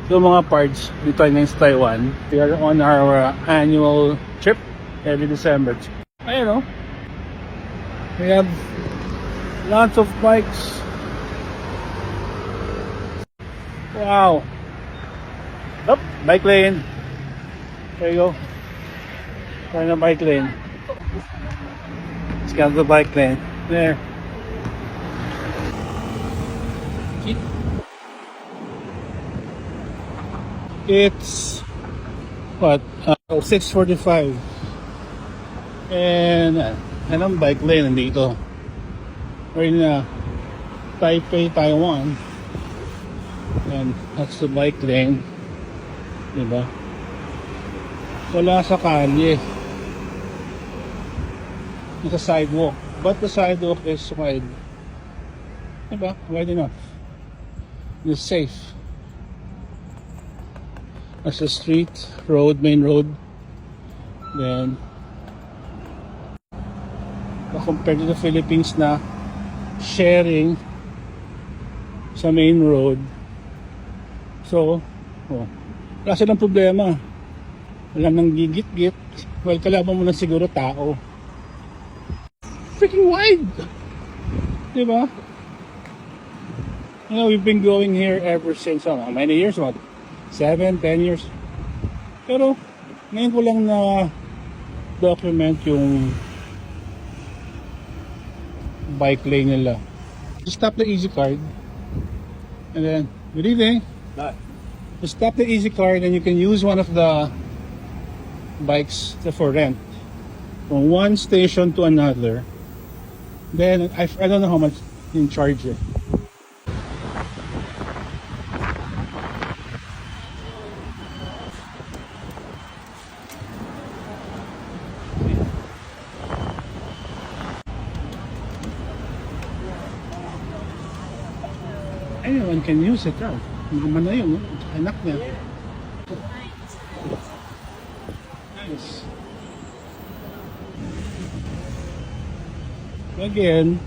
yung mga parts dito ngayon sa Taiwan. We are on our annual trip every December. Ayun, we have lots of bikes. Wow. Up, bike lane. There you go. Find a bike lane. Let's get the bike lane. There. It's what? 6:45. And anong bike lane nandito? We're in Taipei, Taiwan. And that's the bike lane. Diba? Wala sa kalye. It's a sidewalk. But the sidewalk is wide. Diba? Wide enough. It's safe. As a street, road, main road. Then, compared to the Philippines na sharing sa main road. So, wala silang problema. Wala nang gigit-git. Well, kalaban mo na siguro tao. Freaking wide! Diba? You know, we've been going here ever since, how many years? What? 7, 10 years. Pero, ngayon ko lang na document yung bike lane nila. Just tap the easy card. And then, good evening. Just tap the easy card and you can use one of the bikes for rent. From one station to another. Then, I don't know how much in charge it. Anyone can use it, Mama na yun, anak niya. Nice. Again,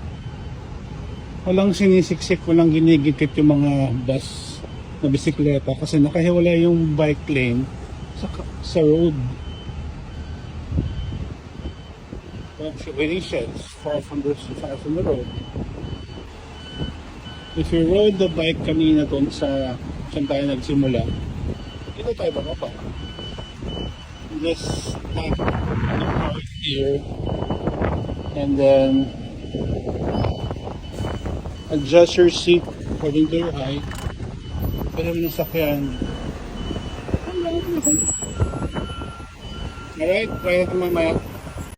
walang sinisiksik, walang ginigikit yung mga bus na bisikleta kasi nakahiwala yung bike lane sa road. Waiting sheds far from the road. If you rode the bike kanina doon sa saan tayo nagsimula, dito tayo bababa. Just tap the car here and then adjust your seat according to your height. Pwede mo nasakyan. Alright, try natin mamaya.